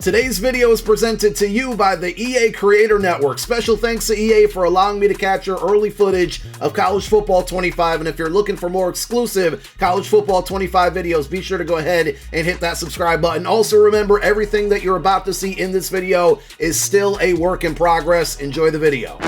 Today's video is presented to you by the EA Creator Network. Special thanks to EA for allowing me to capture early footage of College Football 25, and if you're looking for more exclusive College Football 25 videos, be sure to go ahead and hit that subscribe button. Also remember, everything that you're about to see in this video is still a work in progress. Enjoy the video.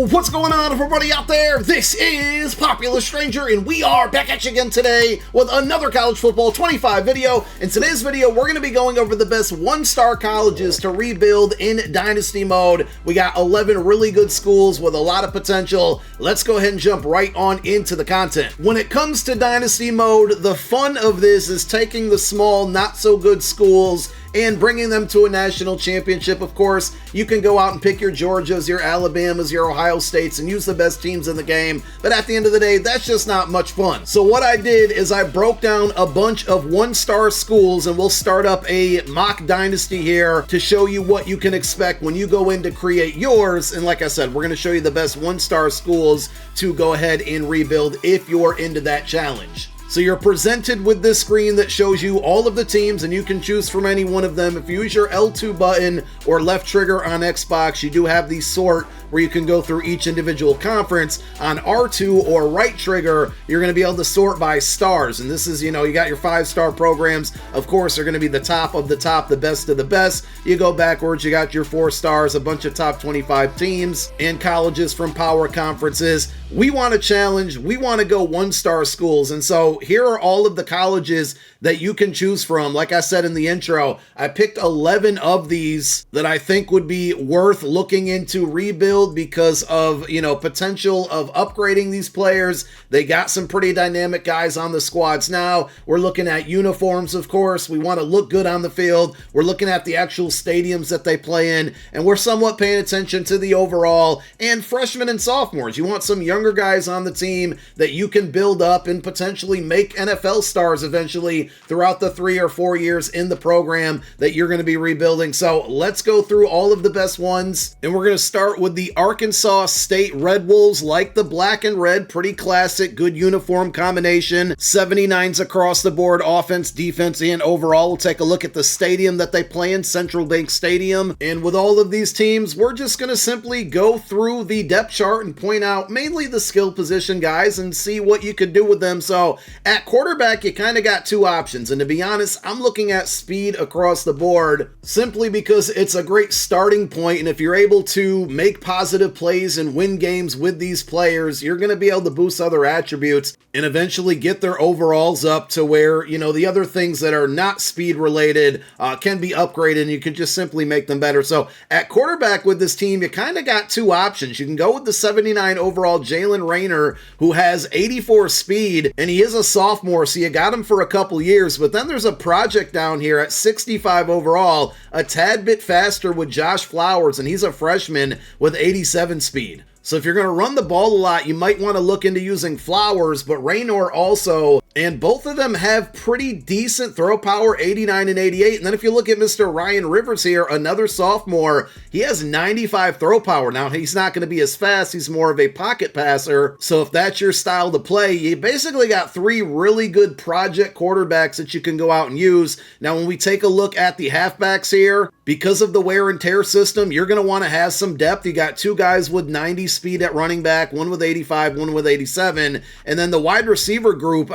What's going on, everybody out there? This is Popular Stranger, and we are back at you again today with another College Football 25 video. In today's video, we're going to be going over the best one-star colleges to rebuild in Dynasty Mode. We got 11 really good schools with a lot of potential. Let's go ahead and jump right on into the content. When it comes to Dynasty Mode, the fun of this is taking the small, not-so-good schools and bringing them to a national championship. Of course, you can go out and pick your Georgias, your Alabamas, your Ohio States, and use the best teams in the game, but at the end of the day, that's just not much fun. So what I did is I broke down a bunch of one-star schools, and we'll start up a mock dynasty here to show you what you can expect when you go in to create yours. And like I said, we're going to show you the best one-star schools to go ahead and rebuild if you're into that challenge. So you're presented with this screen that shows you all of the teams, and you can choose from any one of them. If you use your L2 button or left trigger on Xbox, you do have the sort where you can go through each individual conference. On R2 or right trigger, you're going to be able to sort by stars. And this is, you got your 5-star programs. Of course, they're going to be the top of the top, the best of the best. You go backwards, you got your 4 stars, a bunch of top 25 teams and colleges from power conferences. We want to challenge, we want to go one-star schools. And so here are all of the colleges that you can choose from. Like I said in the intro, I picked 11 of these that I think would be worth looking into rebuild because of, potential of upgrading these players. They got some pretty dynamic guys on the squads now. We're looking at uniforms, of course. We want to look good on the field. We're looking at the actual stadiums that they play in, and we're somewhat paying attention to the overall and freshmen and sophomores. You want some younger guys on the team that you can build up and potentially make NFL stars eventually throughout the 3 or 4 years in the program that you're going to be rebuilding. So let's go through all of the best ones, and we're going to start with the Arkansas State Red Wolves. Like the black and red, pretty classic, good uniform combination, 79s across the board, offense, defense, and overall. We'll take a look at the stadium that they play in, Central Bank Stadium. And with all of these teams, we're just going to simply go through the depth chart and point out mainly the skill position guys and see what you could do with them. So at quarterback, you kind of got two options, and to be honest, I'm looking at speed across the board simply because it's a great starting point, and if you're able to make positive plays and win games with these players, you're going to be able to boost other attributes and eventually get their overalls up to where, the other things that are not speed related can be upgraded, and you can just simply make them better. So at quarterback with this team, you kind of got two options. You can go with the 79 overall Jalen Rayner, who has 84 speed, and he is a sophomore, so you got him for a couple years. But then there's a project down here at 65 overall, a tad bit faster with Josh Flowers, and he's a freshman with 87 speed. So if you're going to run the ball a lot, you might want to look into using Flowers, but Raynor also, and both of them have pretty decent throw power, 89 and 88. And then if you look at Mr. Ryan Rivers here, another sophomore, he has 95 throw power. Now, he's not going to be as fast. He's more of a pocket passer. So if that's your style to play, you basically got 3 really good project quarterbacks that you can go out and use. Now, when we take a look at the halfbacks here, because of the wear and tear system, you're going to want to have some depth. You got 2 guys with 90 speed at running back, one with 85, one with 87. And then the wide receiver group,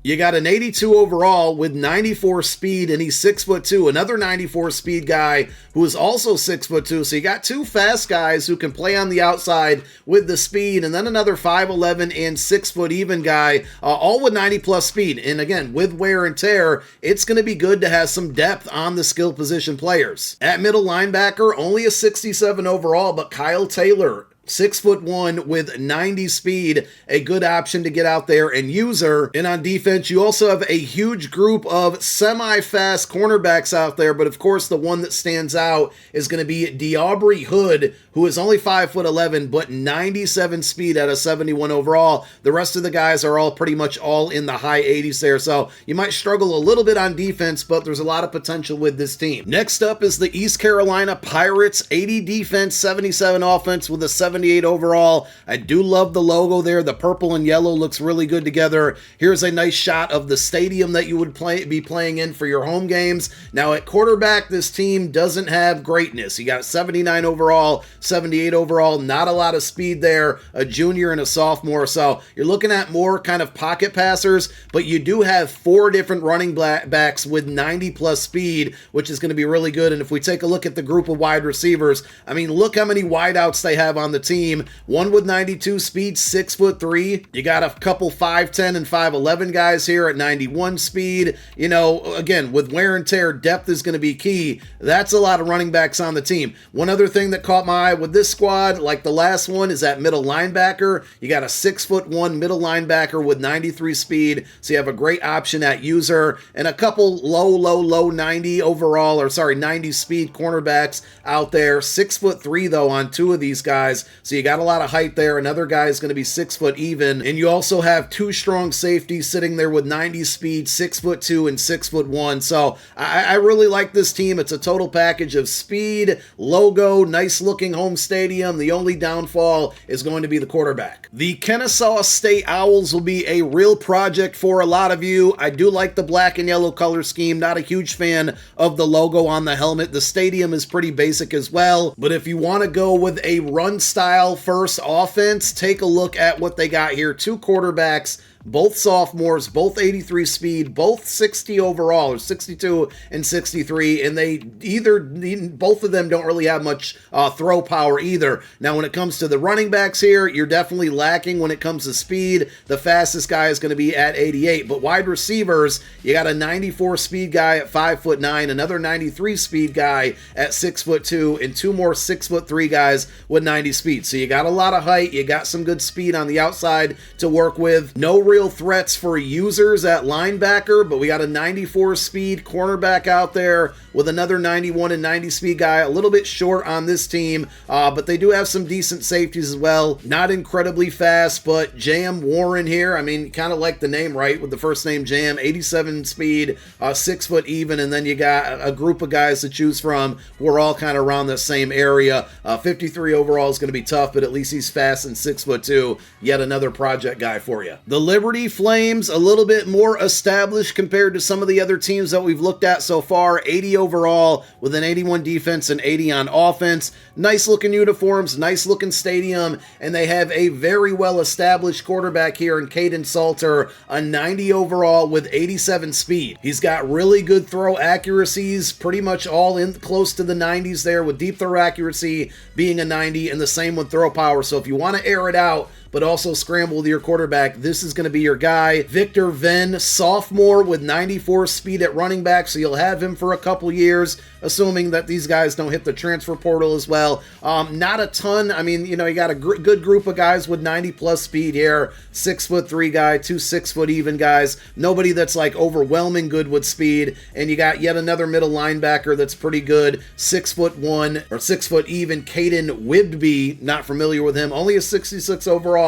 you got an 82 overall with 94 speed, and he's 6'2". Another 94 speed guy who is also 6'2". So you got 2 fast guys who can play on the outside with the speed, and then another 5'11" and 6 foot even guy, all with 90 plus speed. And again, with wear and tear, it's going to be good to have some depth on the skill position players. At middle linebacker, only a 67 overall, but Kyle Taylor, 6'1" with 90 speed, a good option to get out there and use her. And on defense, you also have a huge group of semi-fast cornerbacks out there, but of course the one that stands out is going to be DeAubrey Hood, who is only 5'11", but 97 speed out of 71 overall. The rest of the guys are all pretty much all in the high 80s there, so you might struggle a little bit on defense, but there's a lot of potential with this team. Next up is the East Carolina Pirates, 80 defense, 77 offense with a 78 overall. I do love the logo there. The purple and yellow looks really good together. Here's a nice shot of the stadium that you would be playing in for your home games. Now at quarterback, this team doesn't have greatness. You got 79 overall, 78 overall, not a lot of speed there, a junior and a sophomore, so you're looking at more kind of pocket passers, but you do have 4 different running backs with 90 plus speed, which is going to be really good. And if we take a look at the group of wide receivers, I mean, look how many wideouts they have on the team. One with 92 speed, 6'3". You got a couple 5'10" and 5'11" guys here at 91 speed. You know, again, with wear and tear, depth is going to be key. That's a lot of running backs on the team. One other thing that caught my eye with this squad, like the last one, is that middle linebacker. You got a 6'1" middle linebacker with 93 speed, so you have a great option at user, and a couple low 90 overall, or sorry, 90 speed cornerbacks out there. 6'3" though on 2 of these guys, so you got a lot of height there. Another guy is going to be 6 foot even, and you also have 2 strong safeties sitting there with 90 speed, 6'2" and 6'1". So I really like this team. It's a total package of speed, logo, nice looking home stadium. The only downfall is going to be the quarterback. The Kennesaw State Owls will be a real project for a lot of you. I do like the black and yellow color scheme. Not a huge fan of the logo on the helmet. The stadium is pretty basic as well, but if you want to go with a run style first offense, take a look at what they got here. 2 quarterbacks, both sophomores, both 83 speed, both 60 overall, or 62 and 63, and both of them don't really have much throw power either. Now, when it comes to the running backs here, you're definitely lacking when it comes to speed. The fastest guy is going to be at 88, but wide receivers, you got a 94 speed guy at 5'9", another 93 speed guy at 6'2", and 2 more 6'3" guys with 90 speed. So you got a lot of height, you got some good speed on the outside to work with. No real threats for users at linebacker, but we got a 94 speed cornerback out there with another 91 and 90 speed guy. A little bit short on this team, but they do have some decent safeties as well. Not incredibly fast, but Jam Warren here, I mean, kind of like the name, right, with the first name Jam, 87 speed, 6 foot even, and then you got a group of guys to choose from who are all kind of around the same area. 53 overall is going to be tough, but at least he's fast and 6'2". Yet another project guy for you. The Liberty Flames, a little bit more established compared to some of the other teams that we've looked at so far. 80 overall with an 81 defense and 80 on offense. Nice looking uniforms, nice looking stadium, and they have a very well established quarterback here in Caden Salter, a 90 overall with 87 speed. He's got really good throw accuracies, pretty much all in close to the 90s there, with deep throw accuracy being a 90, and the same with throw power. So if you want to air it out but also scramble with your quarterback, this is going to be your guy. Victor Venn, sophomore with 94 speed at running back, so you'll have him for a couple years, assuming that these guys don't hit the transfer portal as well. Not a ton. I mean, you know, you got a good group of guys with 90 plus speed here. 6'3" guy, 2 6 foot even guys. Nobody that's like overwhelming good with speed. And you got yet another middle linebacker that's pretty good. 6'1" or 6 foot even. Caden Wibby, not familiar with him. Only a 66 overall.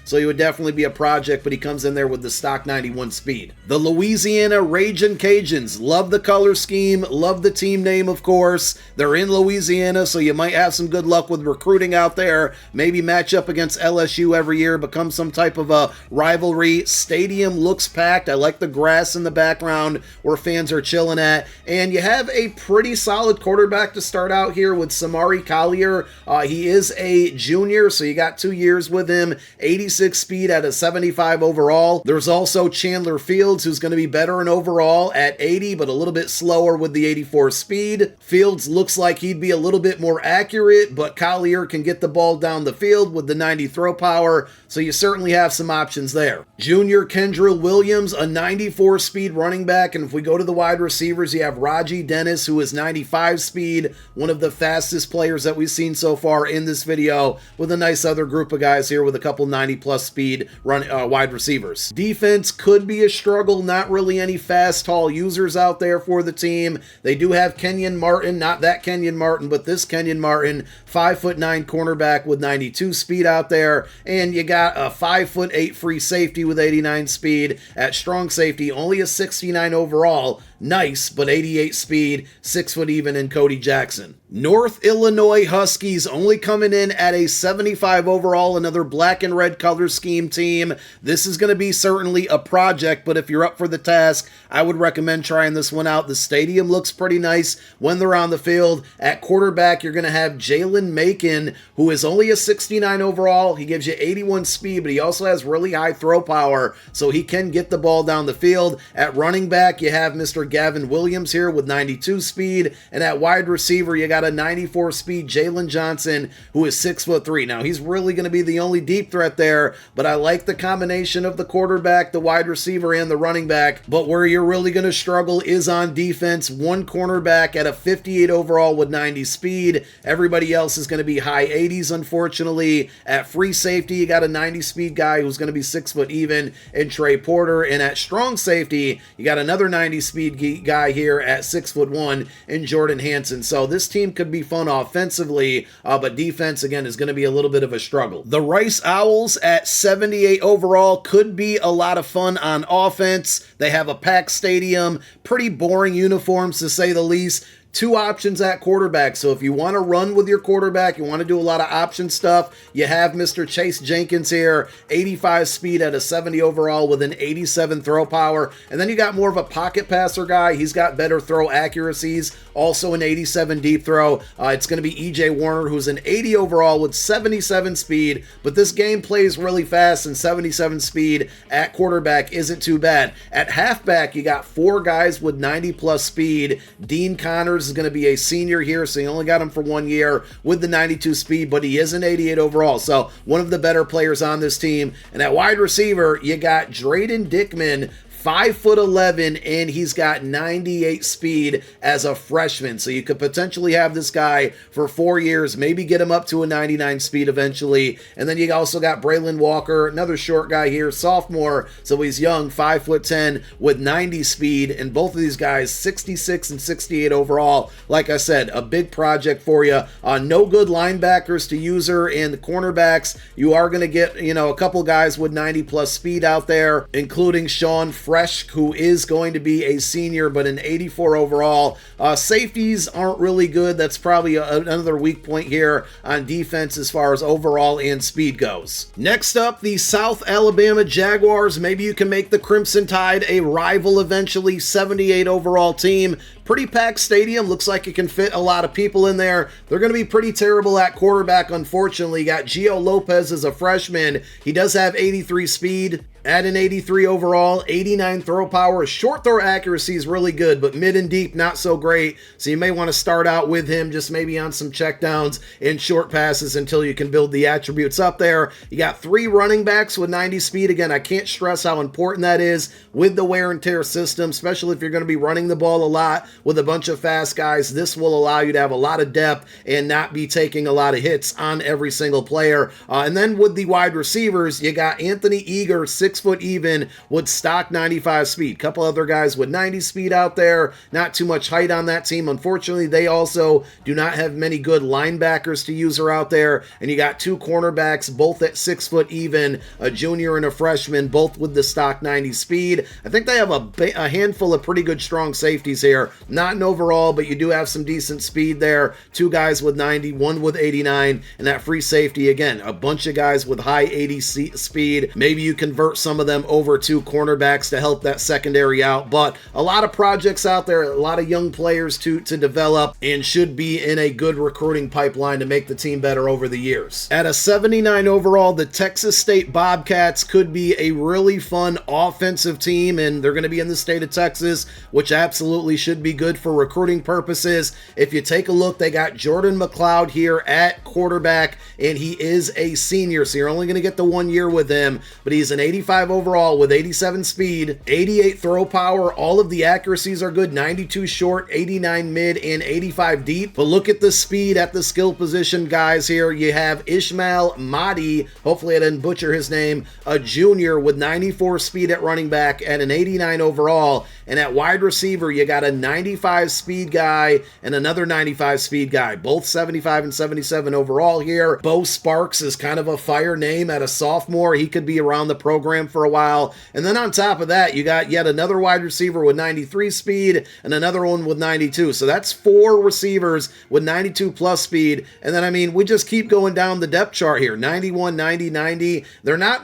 So he would definitely be a project, but he comes in there with the stock 91 speed. The Louisiana Ragin' Cajuns, love the color scheme, love the team name, of course. They're in Louisiana, so you might have some good luck with recruiting out there. Maybe match up against LSU every year, become some type of a rivalry. Stadium looks packed. I like the grass in the background where fans are chilling at. And you have a pretty solid quarterback to start out here with Samari Collier. He is a junior, so you got 2 years with him. 86 speed at a 75 overall. There's also Chandler Fields, who's going to be better in overall at 80, but a little bit slower with the 84 speed. Fields looks like he'd be a little bit more accurate, but Collier can get the ball down the field with the 90 throw power, so you certainly have some options there. Junior Kendrill Williams, a 94 speed running back, and if we go to the wide receivers, you have Raji Dennis, who is 95 speed, one of the fastest players that we've seen so far in this video, with a nice other group of guys here with a couple 90 plus speed wide receivers. Defense could be a struggle, not really any fast, tall users out there for the team. They do have Kenyon Martin, not that Kenyon Martin, but this Kenyon Martin, 5'9" cornerback with 92 speed out there, and you got a 5'8" free safety with 89 speed. At strong safety, only a 69 overall, nice, but 88 speed, 6 foot even in Cody Jackson. North Illinois Huskies only coming in at a 75 overall, another black and red color scheme team. This is going to be certainly a project, but if you're up for the task, I would recommend trying this one out. The stadium looks pretty nice when they're on the field. At quarterback, you're going to have Jalen Macon, who is only a 69 overall. He gives you 81 speed, but he also has really high throw power, so he can get the ball down the field. At running back, you have Mr. Gavin Williams here with 92 speed, and at wide receiver, you got a 94 speed Jalen Johnson, who is 6'3". Now, he's really going to be the only deep threat there, but I like the combination of the quarterback, the wide receiver, and the running back. But where you're really going to struggle is on defense. One cornerback at a 58 overall with 90 speed. Everybody else is going to be high 80s, unfortunately. At free safety, you got a 90 speed guy who's going to be 6 foot even in Trey Porter. And at strong safety, you got another 90 speed guy here at 6'1" in Jordan Hanson. So this team could be fun offensively, but defense, again, is going to be a little bit of a struggle. The Rice Owls at 78 overall could be a lot of fun on offense. They have a packed stadium, pretty boring uniforms to say the least. Two options at quarterback. So if you want to run with your quarterback, you want to do a lot of option stuff, you have Mr. Chase Jenkins here, 85 speed at a 70 overall with an 87 throw power. And then you got more of a pocket passer guy. He's got better throw accuracies, also an 87 deep throw. It's going to be EJ Warner, who's an 80 overall with 77 speed, but this game plays really fast, and 77 speed at quarterback isn't too bad. At halfback, you got four guys with 90 plus speed. Dean Connors is going to be a senior here, so you only got him for 1 year with the 92 speed, but he is an 88 overall, so one of the better players on this team. And at wide receiver, you got Drayden Dickman, 5'11", and he's got 98 speed as a freshman. So you could potentially have this guy for 4 years, maybe get him up to a 99 speed eventually. And then you also got Braylon Walker, another short guy here, sophomore, so he's young, 5'10", with 90 speed. And both of these guys, 66 and 68 overall. Like I said, a big project for you. No good linebackers to user, and the cornerbacks, you are going to get, a couple guys with 90 plus speed out there, including Sean Fresh, who is going to be a senior, but an 84 overall. Safeties aren't really good. That's probably another weak point here on defense as far as overall and speed goes. Next up, the South Alabama Jaguars. Maybe you can make the Crimson Tide a rival eventually. 78 overall team. Pretty packed stadium. Looks like it can fit a lot of people in there. They're going to be pretty terrible at quarterback, unfortunately. You got Gio Lopez as a freshman. He does have 83 speed. At an 83 overall, 89 throw power. Short throw accuracy is really good, but mid and deep, not so great. So you may want to start out with him just maybe on some checkdowns and short passes until you can build the attributes up there. You got 3 running backs with 90 speed. Again, I can't stress how important that is with the wear and tear system, especially if you're going to be running the ball a lot with a bunch of fast guys. This will allow you to have a lot of depth and not be taking a lot of hits on every single player. And then with the wide receivers, you got Anthony Eager, 6 foot even with stock 95 speed. Couple other guys with 90 speed out there. Not too much height on that team. Unfortunately, they also do not have many good linebackers to use out there. And you got 2 cornerbacks, both at 6 foot even, a junior and a freshman, both with the stock 90 speed. I think they have a handful of pretty good strong safeties here. not an overall, but you do have some decent speed there. 2 guys with 90, 1 with 89, and that free safety, again, a bunch of guys with high 80 speed. Maybe you convert some of them over to cornerbacks to help that secondary out, but a lot of projects out there, a lot of young players to develop, and should be in a good recruiting pipeline to make the team better over the years. At a 79 overall, the Texas State Bobcats could be a really fun offensive team, and they're going to be in the state of Texas, which absolutely should be good for recruiting purposes. If you take a look, they got Jordan McLeod here at quarterback, and he is a senior, so you're only going to get the 1 year with him, but he's an 85 overall with 87 speed, 88 throw power. All of the accuracies are good, 92 short, 89 mid, and 85 deep. But look at the speed at the skill position guys here. You have Ishmael Mahdi, hopefully I didn't butcher his name, a junior with 94 speed at running back and an 89 overall. And at wide receiver, you got a 95 speed guy and another 95 speed guy, both 75 and 77 overall here. Bo Sparks is kind of a fire name at a sophomore. He could be around the program for a while. And then on top of that, you got yet another wide receiver with 93 speed and another one with 92. So that's 4 receivers with 92 plus speed. And then, I mean, we just keep going down the depth chart here. 91, 90, 90. They're not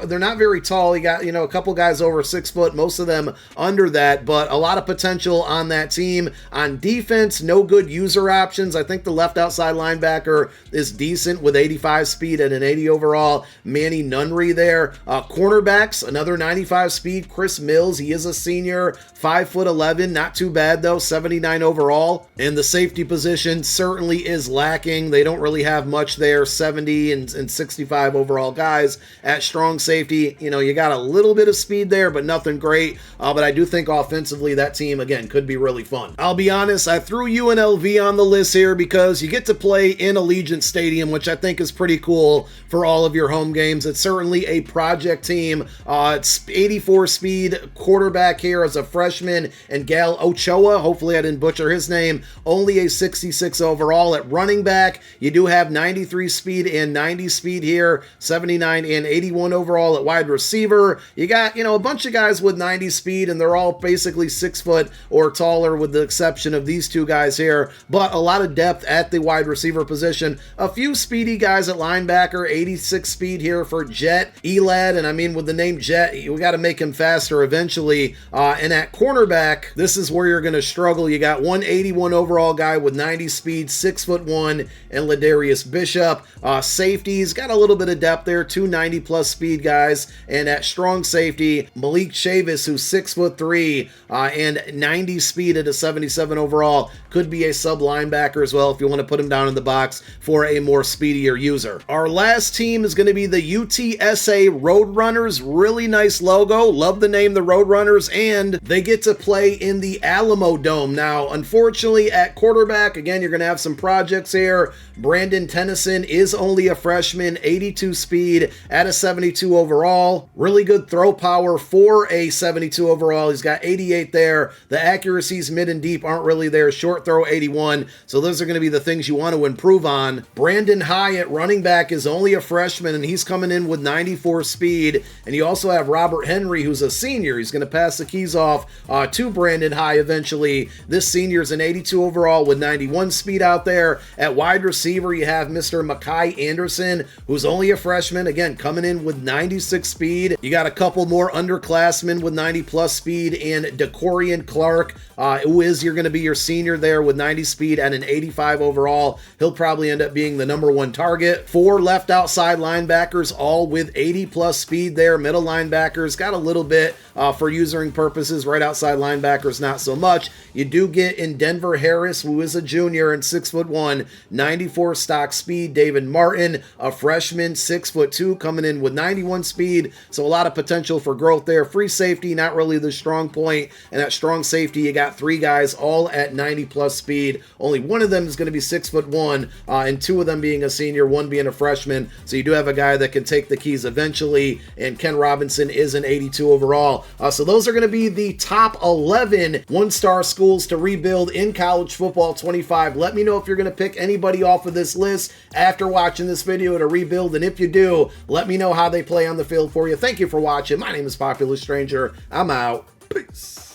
they're not very tall. You got, you know, a couple guys over 6 foot, most of them under that, but a lot of potential on that team. On defense, no good user options. I think the left outside linebacker is decent with 85 speed and an 80 overall. Manny Nunry there. Cornerbacks, another 95 speed. Chris Mills, he is a senior, 5'11", not too bad though, 79 overall. And the safety position certainly is lacking. They don't really have much there, 70 and 65 overall guys at strong safety. You know, you got a little bit of speed there, but nothing great. But I do think offensively that team, again, could be really fun. I'll be honest, I threw UNLV on the list here because you get to play in Allegiant Stadium, which I think is pretty cool for all of your home games. It's certainly a project team. It's 84 speed quarterback here as a freshman, and Gal Ochoa, hopefully I didn't butcher his name, only a 66 overall. At running back, you do have 93 speed and 90 speed here, 79 and 81 overall. At wide receiver, you got, you know, a bunch of guys with 90 speed, and they're all basically 6 foot or taller with the exception of these 2 guys here, but a lot of depth at the wide receiver position. A few speedy guys at linebacker, 86 speed here for Jet Elad, and I mean, with the name Jet, we got to make him faster eventually. And at cornerback, this is where you're going to struggle. You got 181 overall guy with 90 speed, 6'1", and Ladarius Bishop. Safeties, got a little bit of depth there, 290 plus speed guys. And at strong safety, Malik Chavis, who's 6'3", and 90 speed at a 77 overall, could be a sub linebacker as well if you want to put him down in the box for a more speedier user. Our last team is going to be the UTSA Roadrunners. Really nice logo. Love the name, the Roadrunners, and they get to play in the Alamo Dome. Now, unfortunately, at quarterback, again, you're going to have some projects here. Brandon Tennyson is only a freshman, 82 speed at a 72 overall. Really good throw power for a 72 overall. He's got 88 there. The accuracies mid and deep aren't really there. Short throw, 81. So those are going to be the things you want to improve on. Brandon High at running back is only a freshman, and he's coming in with 94 speed. And you also have Robert Henry, who's a senior. He's going to pass the keys off to Brandon High eventually. This senior is an 82 overall with 91 speed out there. At wide receiver, you have Mr. Makai Anderson, who's only a freshman, again, coming in with 96 speed. You got a couple more underclassmen with 90 plus speed, and DeCorian Clark, who is you're going to be your senior there with 90 speed and an 85 overall. He'll probably end up being the #1 target. 4 left outside linebackers, all with 80 plus speed there. Middle linebackers got a little bit for usering purposes. Right outside linebackers, not so much. You do get in Denver Harris, who is a junior and 6'1", 94 stock speed. David Martin, a freshman, 6'2", coming in with 91 speed. So a lot of potential for growth there. Free safety, not really the strong point. And at strong safety, you got 3 guys all at 90 plus speed. Only one of them is going to be 6'1", and 2 of them being a senior, 1 being a freshman. So you do have a guy that can take the keys eventually. And Ken Robinson is an 82 overall. So those are going to be the top 11 one-star schools to rebuild in college football 25. Let me know if you're going to pick anybody off of this list after watching this video to rebuild. And if you do, let me know how they play on the field for you. Thank you for watching. My name is Popular Stranger. I'm out. Peace.